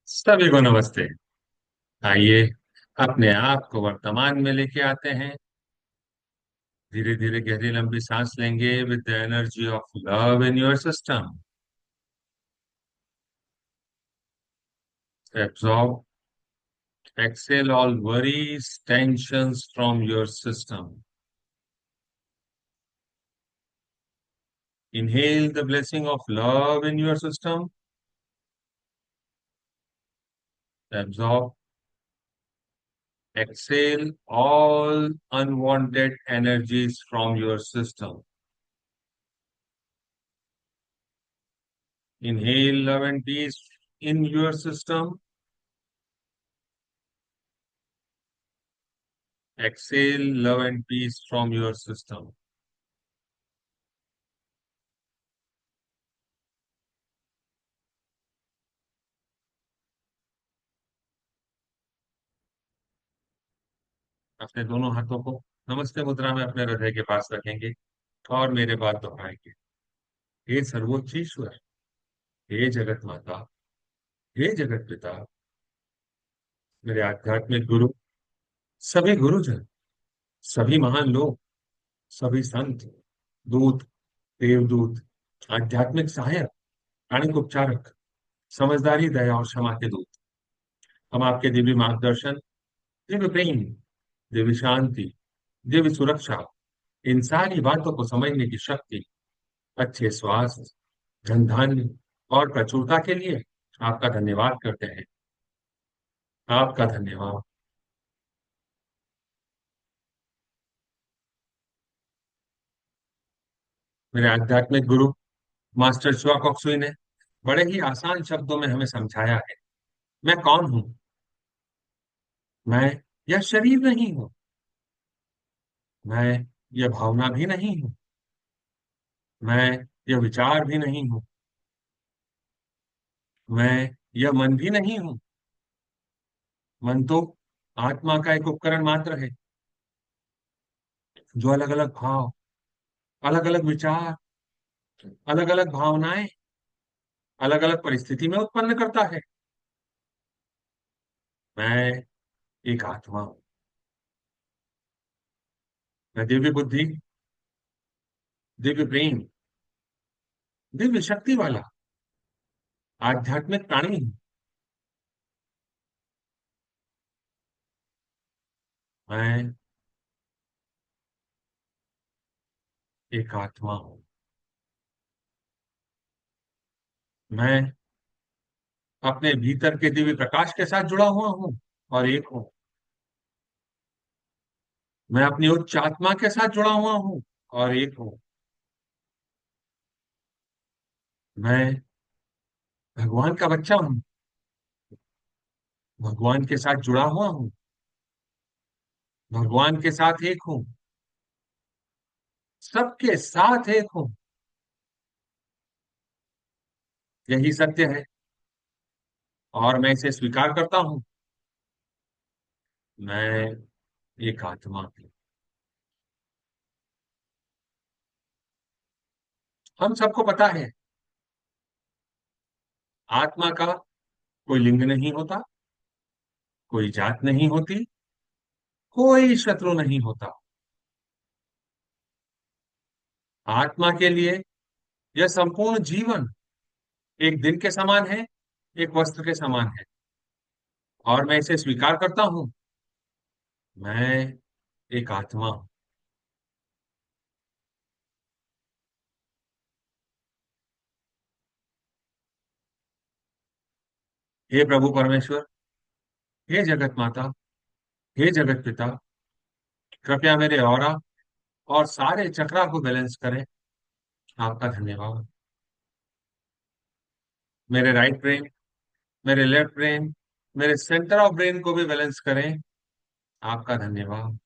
सभी को नमस्ते। आइए अपने आप को वर्तमान में लेके आते हैं। धीरे धीरे गहरी लंबी सांस लेंगे with the energy of love in your system. Absorb, exhale all worries tensions from your system. Inhale the blessing of love in your system. Absorb, exhale all unwanted energies from your system. Inhale love and peace in your system. Exhale love and peace from your system. अपने दोनों हाथों को नमस्ते मुद्रा में अपने हृदय के पास रखेंगे और मेरे बाद दोहराएंगे। हे सर्वोच्च ईश्वर, हे जगत माता, हे जगत पिता, मेरे आध्यात्मिक गुरु, सभी गुरुजन, सभी महान लोग, सभी संत, दूत, देवदूत, आध्यात्मिक सहायक, प्राणिक उपचारक, समझदारी, दया और क्षमा के दूत, हम आपके दिव्य मार्गदर्शन, दिव्य प्रेम, दिव्य शांति, दिव्य सुरक्षा, इन सारी बातों को समझने की शक्ति, अच्छे स्वास्थ्य, धन धान्य और प्रचुरता के लिए आपका धन्यवाद करते हैं। आपका धन्यवाद। मेरे आध्यात्मिक गुरु मास्टर शिवा कुक्सुई ने बड़े ही आसान शब्दों में हमें समझाया है। मैं कौन हूं? मैं यह शरीर नहीं हूं। मैं यह भावना भी नहीं हूं। मैं यह विचार भी नहीं हूं। मैं यह मन भी नहीं हूं। मन तो आत्मा का एक उपकरण मात्र है जो अलग अलग भाव, अलग अलग विचार, अलग अलग भावनाएं अलग अलग परिस्थिति में उत्पन्न करता है। मैं एक आत्मा हूं। मैं दिव्य बुद्धि, दिव्य प्रेम, दिव्य शक्ति वाला आध्यात्मिक प्राणी हूं। मैं एक आत्मा हूं। मैं अपने भीतर के दिव्य प्रकाश के साथ जुड़ा हुआ हूं और एक हूं। मैं अपनी उच्च आत्मा के साथ जुड़ा हुआ हूं और एक हूं। मैं भगवान का बच्चा हूं, भगवान के साथ जुड़ा हुआ हूं, भगवान के साथ एक हूं, सबके साथ एक हूं। यही सत्य है और मैं इसे स्वीकार करता हूं। मैं एक आत्मा हूं। हम सबको पता है आत्मा का कोई लिंग नहीं होता, कोई जात नहीं होती, कोई शत्रु नहीं होता। आत्मा के लिए यह संपूर्ण जीवन एक दिन के समान है, एक वस्त्र के समान है और मैं इसे स्वीकार करता हूं। मैं एक आत्मा हूं। हे प्रभु परमेश्वर, हे जगत माता, हे जगत पिता, कृपया मेरे ऑरा और सारे चक्रा को बैलेंस करें। आपका धन्यवाद। मेरे राइट ब्रेन, मेरे लेफ्ट ब्रेन, मेरे सेंटर ऑफ ब्रेन को भी बैलेंस करें। आपका धन्यवाद।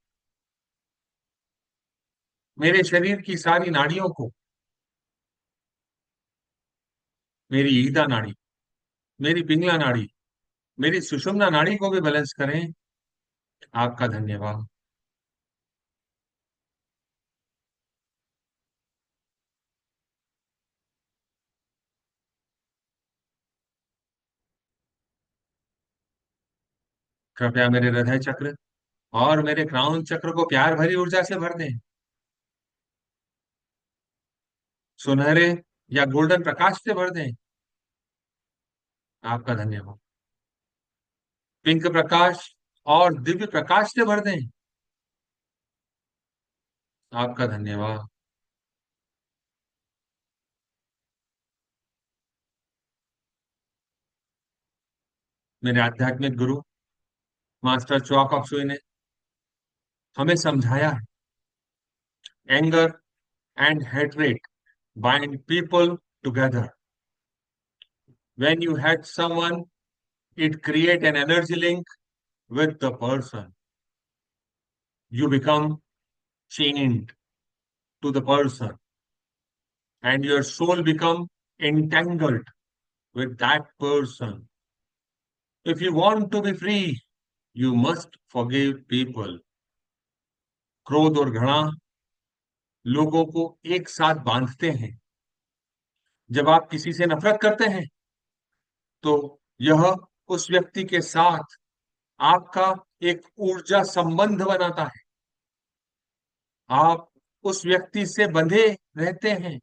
मेरे शरीर की सारी नाड़ियों को, मेरी ईदा नाड़ी, मेरी पिंगला नाड़ी, मेरी सुषुम्ना नाड़ी को भी बैलेंस करें। आपका धन्यवाद। कृपया मेरे हृदय चक्र और मेरे क्राउन चक्र को प्यार भरी ऊर्जा से भर दें। सुनहरे या गोल्डन प्रकाश से भर दें। आपका धन्यवाद। पिंक प्रकाश और दिव्य प्रकाश से भर दें। आपका धन्यवाद। मेरे आध्यात्मिक गुरु मास्टर चौक ऑफ सुई ने हमें समझाया है, anger and hatred bind people together. When you hate someone, it create an energy link with the person. You become chained to the person, and your soul become entangled with that person. If you want to be free, you must forgive people. क्रोध और घृणा लोगों को एक साथ बांधते हैं। जब आप किसी से नफरत करते हैं तो यह उस व्यक्ति के साथ आपका एक ऊर्जा संबंध बनाता है। आप उस व्यक्ति से बंधे रहते हैं।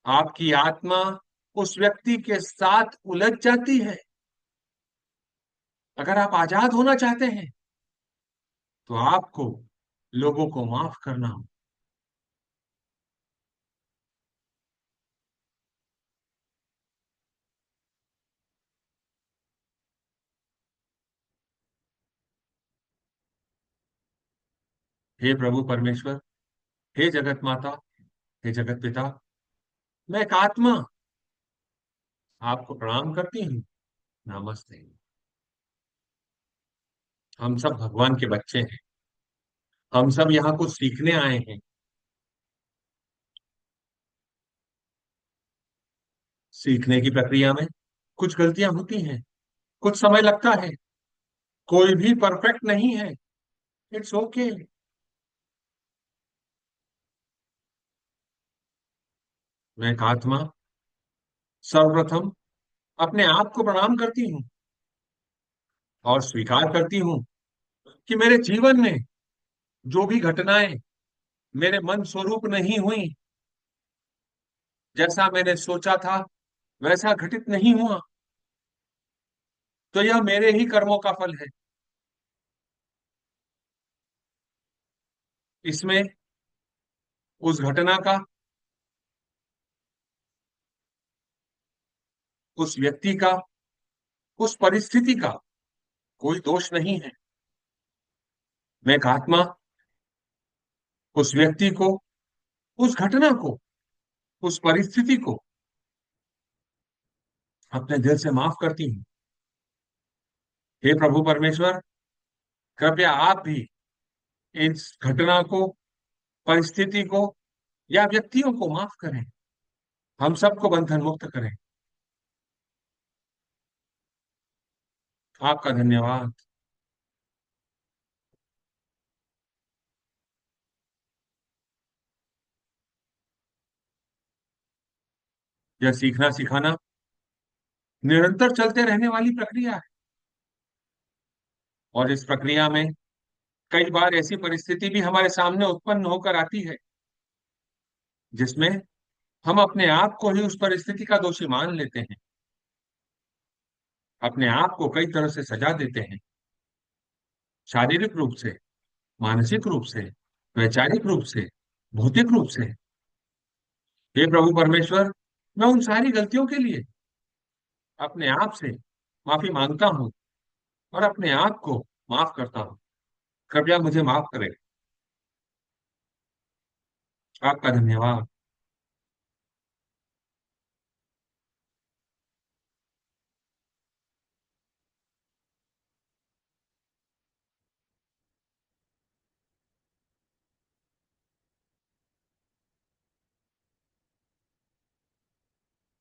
आपकी आत्मा उस व्यक्ति के साथ उलझ जाती है। अगर आप आजाद होना चाहते हैं तो आपको लोगों को माफ करना हो। हे प्रभु परमेश्वर, हे जगत माता, हे जगत पिता, मैं एक आत्मा आपको प्रणाम करती हूँ। नमस्ते। हम सब भगवान के बच्चे हैं। हम सब यहाँ कुछ सीखने आए हैं। सीखने की प्रक्रिया में कुछ गलतियां होती हैं, कुछ समय लगता है। कोई भी परफेक्ट नहीं है। It's okay. मैं एक आत्मा सर्वप्रथम अपने आप को प्रणाम करती हूँ और स्वीकार करती हूँ कि मेरे जीवन में जो भी घटनाएं मेरे मन स्वरूप नहीं हुई, जैसा मैंने सोचा था वैसा घटित नहीं हुआ, तो यह मेरे ही कर्मों का फल है। इसमें उस घटना का, उस व्यक्ति का, उस परिस्थिति का कोई दोष नहीं है। मैं एक आत्मा उस व्यक्ति को, उस घटना को, उस परिस्थिति को अपने दिल से माफ करती हूँ। हे प्रभु परमेश्वर, कृपया आप भी इस घटना को, परिस्थिति को या व्यक्तियों को माफ करें। हम सबको बंधन मुक्त करें। आपका धन्यवाद। यह सीखना सिखाना निरंतर चलते रहने वाली प्रक्रिया है। और इस प्रक्रिया में कई बार ऐसी परिस्थिति भी हमारे सामने उत्पन्न होकर आती है जिसमें हम अपने आप को ही उस परिस्थिति का दोषी मान लेते हैं। अपने आप को कई तरह से सजा देते हैं, शारीरिक रूप से, मानसिक रूप से, वैचारिक रूप से, भौतिक रूप से। हे प्रभु परमेश्वर, मैं उन सारी गलतियों के लिए अपने आप से माफी मांगता हूँ और अपने आप को माफ करता हूँ। कृपया मुझे माफ करें। आपका धन्यवाद।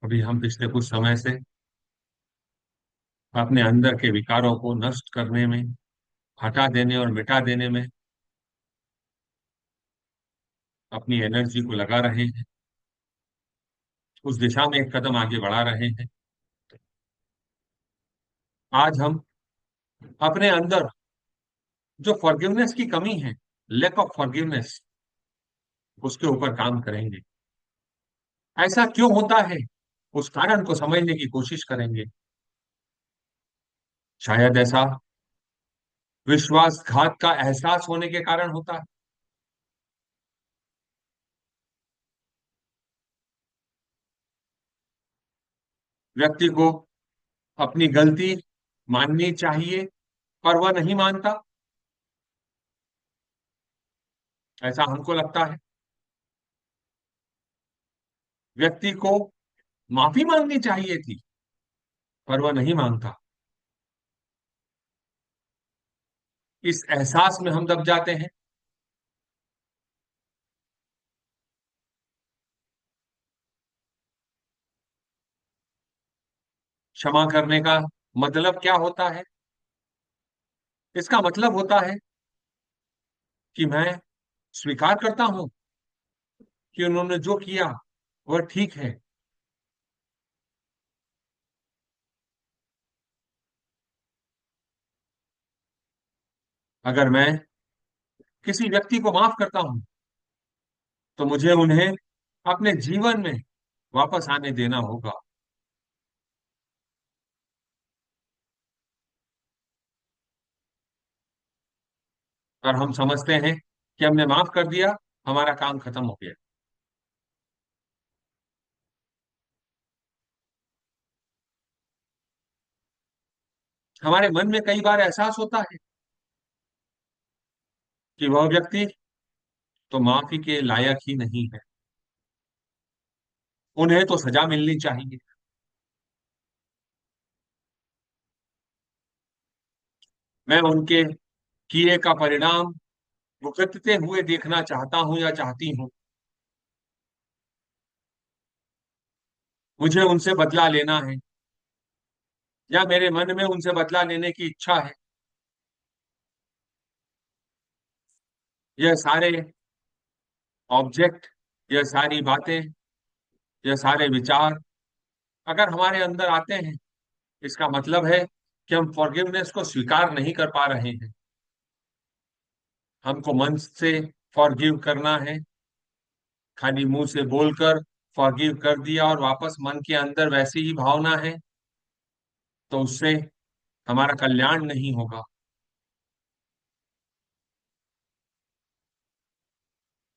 अभी हम पिछले कुछ समय से अपने अंदर के विकारों को नष्ट करने में, हटा देने और मिटा देने में अपनी एनर्जी को लगा रहे हैं। उस दिशा में एक कदम आगे बढ़ा रहे हैं। आज हम अपने अंदर जो फॉरगिवनेस की कमी है, लैक ऑफ फॉरगिवनेस, उसके ऊपर काम करेंगे। ऐसा क्यों होता है, उस कारण को समझने की कोशिश करेंगे। शायद ऐसा विश्वासघात का एहसास होने के कारण होता है। व्यक्ति को अपनी गलती माननी चाहिए, पर वह नहीं मानता, ऐसा हमको लगता है। व्यक्ति को माफी मांगनी चाहिए थी, पर वह नहीं मांगता। इस एहसास में हम दब जाते हैं। क्षमा करने का मतलब क्या होता है? इसका मतलब होता है कि मैं स्वीकार करता हूं कि उन्होंने जो किया वह ठीक है, अगर मैं किसी व्यक्ति को माफ करता हूं तो मुझे उन्हें अपने जीवन में वापस आने देना होगा। और हम समझते हैं कि हमने माफ कर दिया, हमारा काम खत्म हो गया। हमारे मन में कई बार एहसास होता है कि वह व्यक्ति तो माफी के लायक ही नहीं है, उन्हें तो सजा मिलनी चाहिए। मैं उनके किए का परिणाम भुगतते हुए देखना चाहता हूं या चाहती हूं। मुझे उनसे बदला लेना है, या मेरे मन में उनसे बदला लेने की इच्छा है। यह सारे ऑब्जेक्ट, यह सारी बातें, यह सारे विचार अगर हमारे अंदर आते हैं, इसका मतलब है कि हम फॉरगिवनेस को स्वीकार नहीं कर पा रहे हैं। हमको मन से फॉरगिव करना है, खाली मुंह से बोलकर फॉरगिव कर दिया और वापस मन के अंदर वैसी ही भावना है, तो उससे हमारा कल्याण नहीं होगा।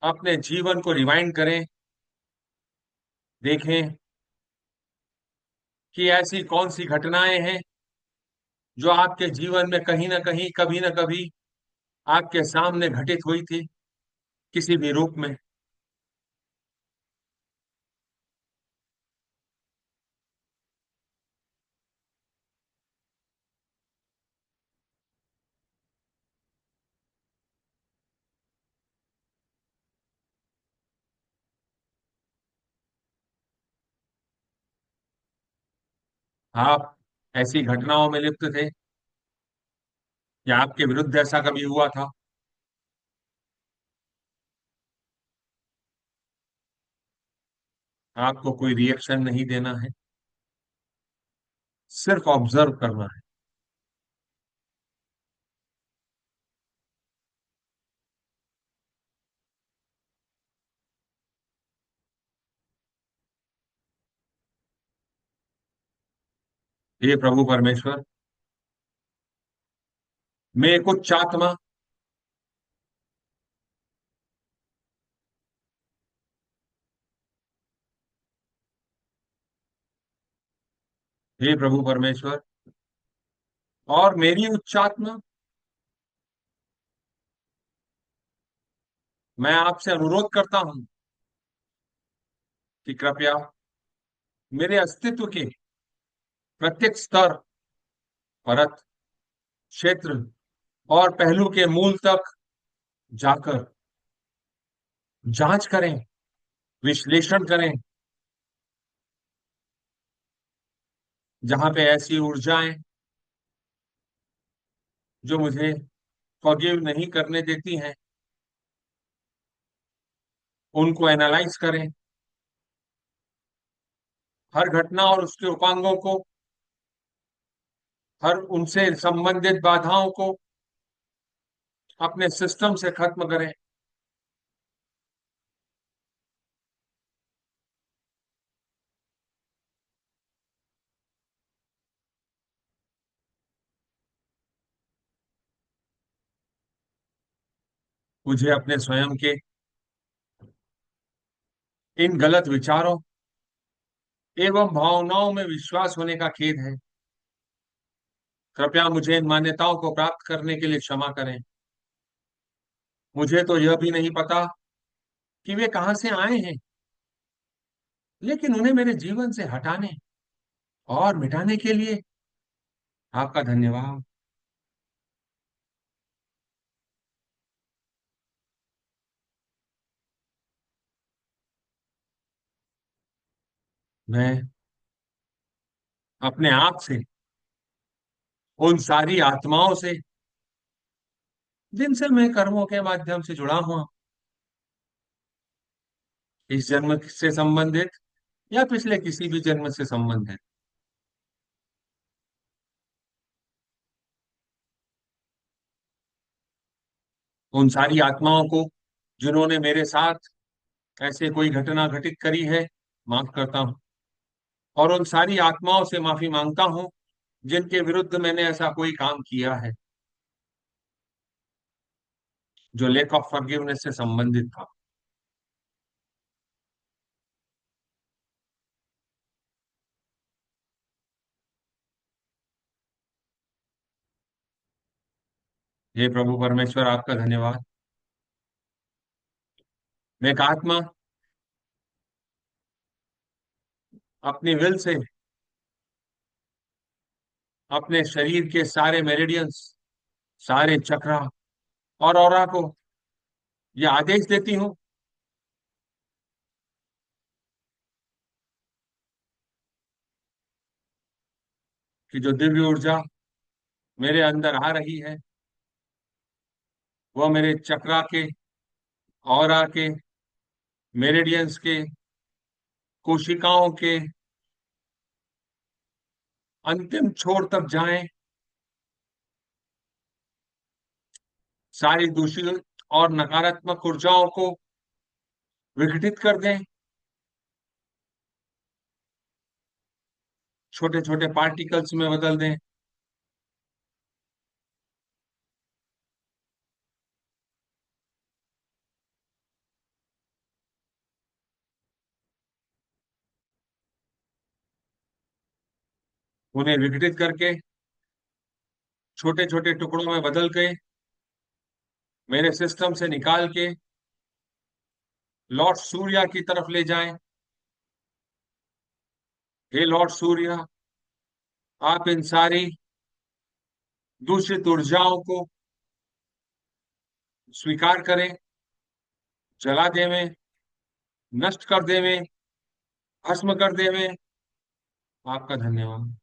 अपने जीवन को रिवाइंड करें, देखें कि ऐसी कौन सी घटनाएं हैं जो आपके जीवन में कहीं ना कहीं, कभी ना कभी आपके सामने घटित हुई थी, किसी भी रूप में। आप ऐसी घटनाओं में लिप्त थे, या आपके विरुद्ध ऐसा कभी हुआ था? आपको कोई रिएक्शन नहीं देना है, सिर्फ ऑब्जर्व करना है। हे प्रभु परमेश्वर, मैं कुछ चात्मा, हे प्रभु परमेश्वर, और मेरी उच्चात्मा, मैं आपसे अनुरोध करता हूं कि कृपया मेरे अस्तित्व के प्रत्येक स्तर, परत, क्षेत्र और पहलू के मूल तक जाकर जांच करें, विश्लेषण करें, जहां पे ऐसी ऊर्जाएं जो मुझे फॉरगिव नहीं करने देती हैं, उनको एनालाइज करें। हर घटना और उसके उपांगों को हर उनसे संबंधित बाधाओं को अपने सिस्टम से खत्म करें। मुझे अपने स्वयं के इन गलत विचारों एवं भावनाओं में विश्वास होने का खेद है। कृपया मुझे इन मान्यताओं को प्राप्त करने के लिए क्षमा करें। मुझे तो यह भी नहीं पता कि वे कहां से आए हैं, लेकिन उन्हें मेरे जीवन से हटाने और मिटाने के लिए आपका धन्यवाद। मैं अपने आप से, उन सारी आत्माओं से जिनसे मैं कर्मों के माध्यम से जुड़ा हुआ, इस जन्म से संबंधित या पिछले किसी भी जन्म से संबंधित, उन सारी आत्माओं को जिन्होंने मेरे साथ ऐसे कोई घटना घटित करी है, माफ करता हूँ। और उन सारी आत्माओं से माफी मांगता हूँ जिनके विरुद्ध मैंने ऐसा कोई काम किया है जो लेक ऑफ फॉरगिवनेस से संबंधित था। हे प्रभु परमेश्वर, आपका धन्यवाद। मैं एक आत्मा अपनी विल से अपने शरीर के सारे मेरिडियंस, सारे चक्रा और ऑरा को यह आदेश देती हूँ कि जो दिव्य ऊर्जा मेरे अंदर आ रही है, वह मेरे चक्रा के, ऑरा के, मेरिडियंस के, कोशिकाओं के अंतिम छोर तक जाएं, सारी दूषित और नकारात्मक ऊर्जाओं को विघटित कर दें, छोटे छोटे पार्टिकल्स में बदल दें। उन्हें विघटित करके छोटे छोटे टुकड़ों में बदल के मेरे सिस्टम से निकाल के लॉर्ड सूर्या की तरफ ले जाएं। हे लॉर्ड सूर्या, आप इन सारी दूषित ऊर्जाओं को स्वीकार करें, जला देवें, नष्ट कर देवें, भस्म कर देवें। आपका धन्यवाद।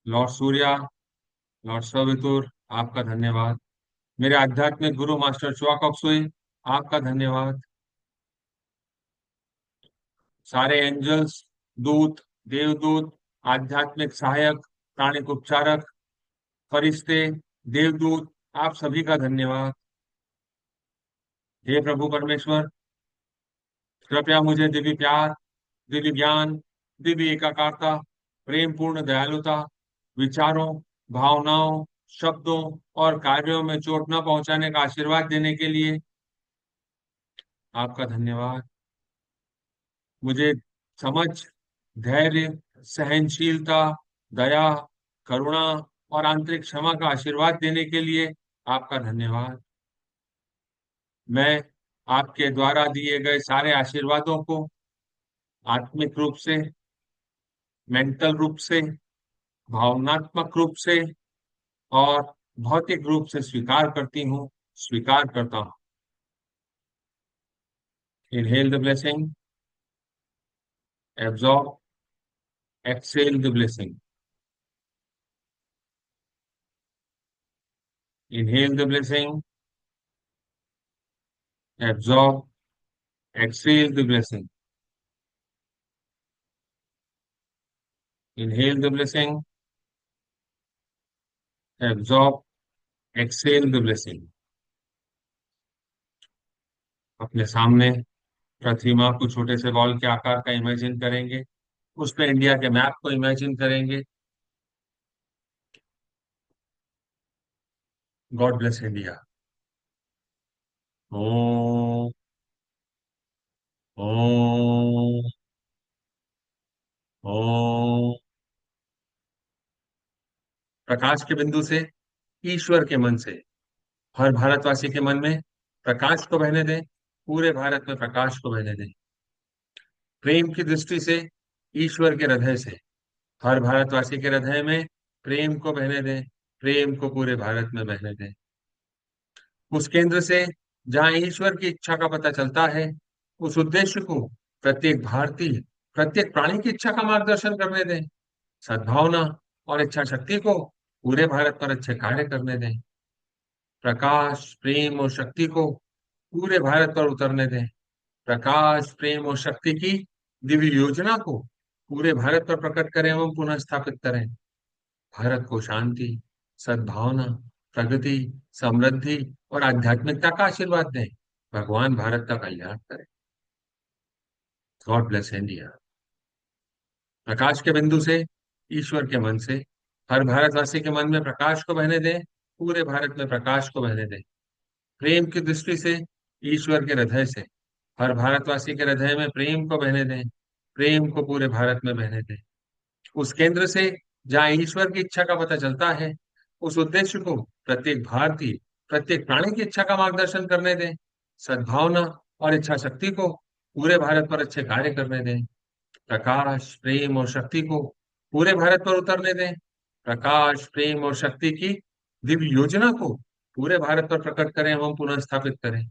लॉर्ड सूर्या, लॉर्ड सवितुर, आपका धन्यवाद। मेरे आध्यात्मिक गुरु मास्टर च्वाकॉक्सुई, आपका धन्यवाद। सारे एंजल्स, दूत, देवदूत, आध्यात्मिक सहायक, प्राणिक उपचारक, फरिश्ते, देवदूत, आप सभी का धन्यवाद। हे प्रभु परमेश्वर, कृपया मुझे दिव्य प्यार, दिव्य ज्ञान, दिव्य एकाकारता, प्रेम पूर्ण दयालुता, विचारों, भावनाओं, शब्दों और कार्यों में चोट न पहुंचाने का आशीर्वाद देने के लिए आपका धन्यवाद। मुझे समझ, धैर्य, सहनशीलता, दया, करुणा और आंतरिक क्षमा का आशीर्वाद देने के लिए आपका धन्यवाद। मैं आपके द्वारा दिए गए सारे आशीर्वादों को आत्मिक रूप से, मेंटल रूप से, भावनात्मक रूप से और भौतिक रूप से स्वीकार करती हूँ, स्वीकार करता हूँ। Inhale the blessing, absorb, exhale the blessing. Inhale the blessing, absorb, exhale the blessing. Inhale the blessing, absorb, exhale the blessing. अपने सामने प्रतिमा को छोटे से बॉल के आकार का इमेजिन करेंगे। उस पे इंडिया के मैप को इमेजिन करेंगे। God bless India. Om. Om. Om. प्रकाश के बिंदु से, ईश्वर के मन से, हर भारतवासी के मन में प्रकाश को बहने दें। पूरे भारत में प्रकाश को बहने दें। प्रेम की दृष्टि से, ईश्वर के हृदय से, हर भारतवासी के हृदय में प्रेम को बहने दें। प्रेम को पूरे भारत में बहने दें। उस केंद्र से जहां ईश्वर की इच्छा का पता चलता है, उस उद्देश्य को प्रत्येक भारतीय, प्रत्येक प्राणी की इच्छा का मार्गदर्शन करने दें। सद्भावना और इच्छा शक्ति को पूरे भारत पर अच्छे कार्य करने दें। प्रकाश, प्रेम और शक्ति को पूरे भारत पर उतरने दें। प्रकाश, प्रेम और शक्ति की दिव्य योजना को पूरे भारत पर प्रकट करें एवं पुनः स्थापित करें। भारत को शांति, सद्भावना, प्रगति, समृद्धि और आध्यात्मिकता का आशीर्वाद दें। भगवान भारत का कल्याण करें। God bless India. प्रकाश के बिंदु से, ईश्वर के मन से, हर भारतवासी के मन में प्रकाश को बहने दें। पूरे भारत में प्रकाश को बहने दें। प्रेम की दृष्टि से, ईश्वर के हृदय से, हर भारतवासी के हृदय में प्रेम को बहने दें। प्रेम को पूरे भारत में बहने दें। उस केंद्र से जहाँ ईश्वर की इच्छा का पता चलता है, उस उद्देश्य को प्रत्येक भारतीय, प्रत्येक प्राणी की इच्छा का मार्गदर्शन करने दें। सद्भावना और इच्छा शक्ति को पूरे भारत पर अच्छे कार्य करने दें। प्रकाश, प्रेम और शक्ति को पूरे भारत पर उतरने दें। प्रकाश, प्रेम और शक्ति की दिव्य योजना को पूरे भारत पर प्रकट करें एवं पुनः स्थापित करें।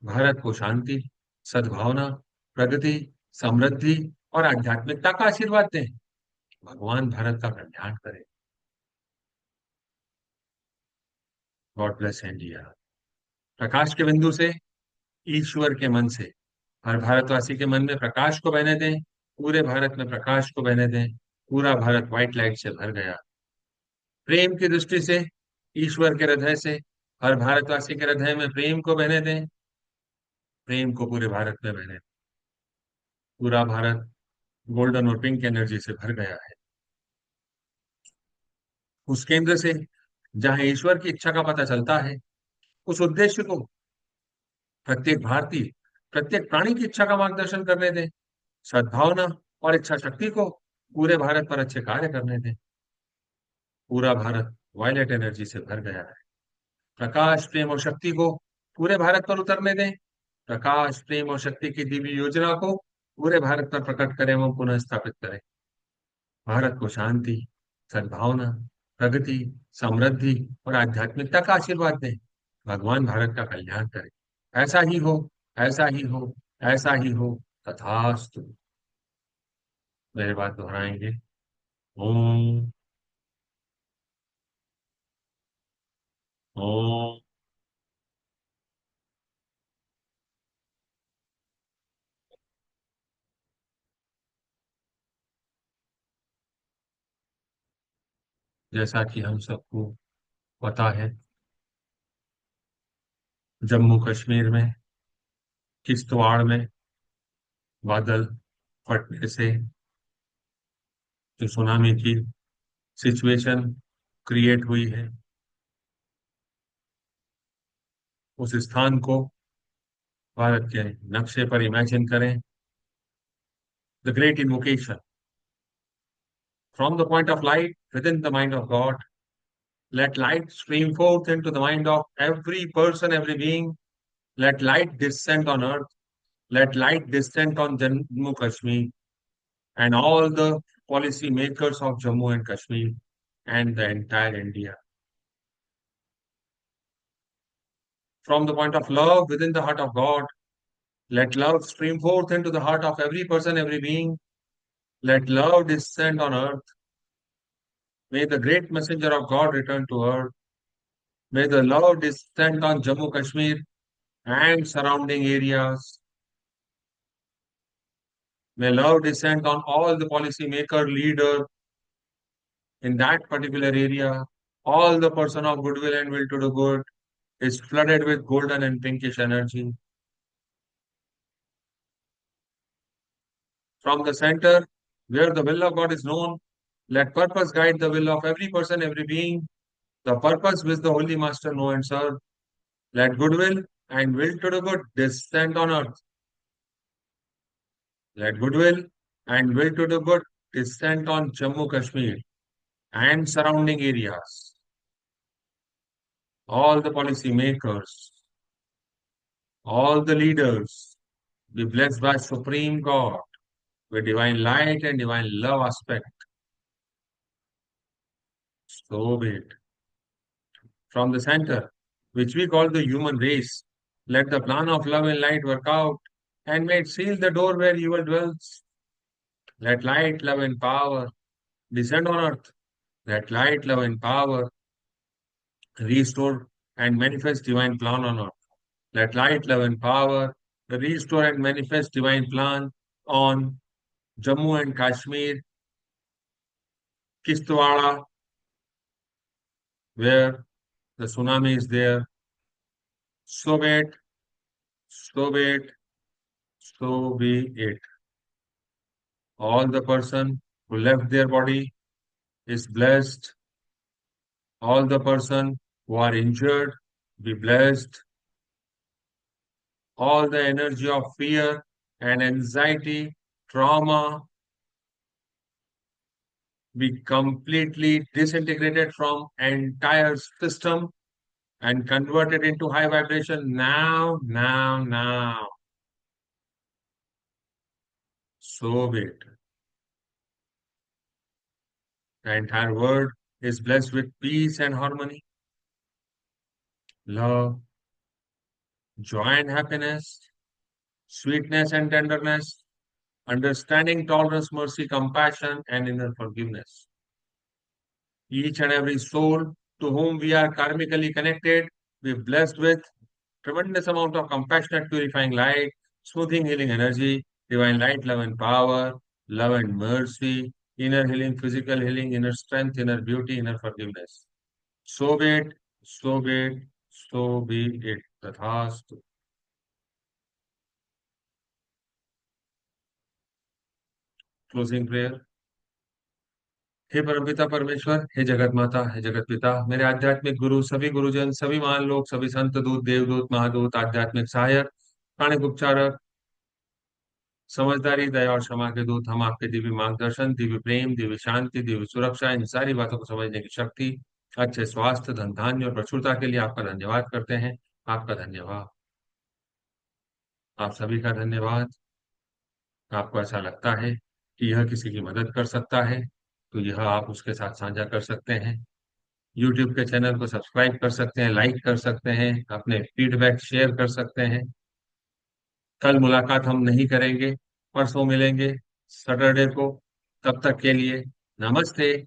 भारत को शांति, सद्भावना, प्रगति, समृद्धि और आध्यात्मिकता का आशीर्वाद दें। भगवान भारत का कल्याण करे। God bless India. प्रकाश के बिंदु से, ईश्वर के मन से, हर भारतवासी के मन में प्रकाश को बहने दें। पूरे भारत में प्रकाश को बहने दें। पूरा भारत व्हाइट लाइट से भर गया। प्रेम की दृष्टि से, ईश्वर के हृदय से, हर भारतवासी के हृदय में प्रेम को बहने दें। प्रेम को पूरे भारत में बहने दें। पूरा भारत गोल्डन और पिंक एनर्जी से भर गया है। उस केंद्र से जहां ईश्वर की इच्छा का पता चलता है, उस उद्देश्य को प्रत्येक भारतीय, प्रत्येक प्राणी की इच्छा का मार्गदर्शन करने दें। सद्भावना और इच्छा शक्ति को पूरे भारत पर अच्छे कार्य करने दें। पूरा भारत वायलेट एनर्जी से भर गया है। प्रकाश, प्रेम और शक्ति को पूरे भारत पर उतरने दें। प्रकाश, प्रेम और शक्ति की दिव्य योजना को पूरे भारत पर प्रकट करें एवं पुनः स्थापित करें। भारत को शांति, सद्भावना, प्रगति, समृद्धि और आध्यात्मिकता का आशीर्वाद दें। भगवान भारत का कल्याण करें। ऐसा ही हो, ऐसा ही हो, ऐसा ही हो। तथास्तु। मेरे बात दोहराएंगे। ओम। ओम। जैसा कि हम सबको पता है, जम्मू कश्मीर में किश्तवाड़ में बादल फटने से जो सुनामी की सिचुएशन क्रिएट हुई है, उस स्थान को भारत के नक्शे पर इमेजिन करें। The great invocation from the point of light with in the mind of God, let light stream forth into the mind of every person, every being. Let light descend on earth. Let light descend on Jammu Kashmir and all the policy makers of Jammu and Kashmir and the entire India. From the point of love within the heart of God, let love stream forth into the heart of every person, every being. Let love descend on earth. May the great messenger of God return to earth. May the love descend on Jammu Kashmir and surrounding areas. May love descend on all the policy maker, leader in that particular area. All the person of goodwill and will to do good is flooded with golden and pinkish energy. From the center, where the will of God is known, let purpose guide the will of every person, every being. The purpose which the Holy Master know and serve. Let goodwill and will to do good descend on earth. Let goodwill and will to do good descend on Jammu Kashmir and surrounding areas. All the policy makers, all the leaders be blessed by Supreme God with divine light and divine love aspect. So be it. From the center, which we call the human race, let the plan of love and light work out, and may it seal the door where evil dwells. Let light, love, and power descend on earth. Let light, love, and power restore and manifest divine plan on earth. Let light, love, and power restore and manifest divine plan on Jammu and Kashmir, Kishtwara, where the tsunami is there. So be it, so be it, so be it. All the person who left their body is blessed. All the person who are injured be blessed. All the energy of fear and anxiety, trauma be completely disintegrated from entire system and converted into high vibration now, now, now. So be it. The entire world is blessed with peace and harmony, love, joy and happiness, sweetness and tenderness, understanding, tolerance, mercy, compassion, and inner forgiveness. Each and every soul to whom we are karmically connected, be blessed with tremendous amount of compassionate, purifying light, smoothing, healing energy, divine light, love and power, love and mercy, inner healing, physical healing, inner strength, inner beauty, inner forgiveness. So be it, so be it, so be it. Tathastu. Closing prayer. हे परमपिता परमेश्वर, हे जगत माता, हे जगत पिता, मेरे आध्यात्मिक गुरु, सभी गुरुजन, सभी महान लोग, सभी संत दूत, देवदूत, महादूत, आध्यात्मिक सहायक, प्राणिक उपचारक, समझदारी, दया और क्षमा के दूत, हम आपके दिव्य मार्गदर्शन, दिव्य प्रेम, दिव्य शांति, दिव्य सुरक्षा, इन सारी बातों को समझने की शक्ति, अच्छे स्वास्थ्य, धन धान्य और प्रचुरता के लिए आपका धन्यवाद करते हैं। आपका धन्यवाद। आप सभी का धन्यवाद। आपको ऐसा लगता है कि यह किसी की मदद कर सकता है, तो यह आप उसके साथ साझा कर सकते हैं। यूट्यूब के चैनल को सब्सक्राइब कर सकते हैं, लाइक कर सकते हैं, अपने फीडबैक शेयर कर सकते हैं। कल मुलाकात हम नहीं करेंगे, परसों मिलेंगे, सैटरडे को। तब तक के लिए नमस्ते।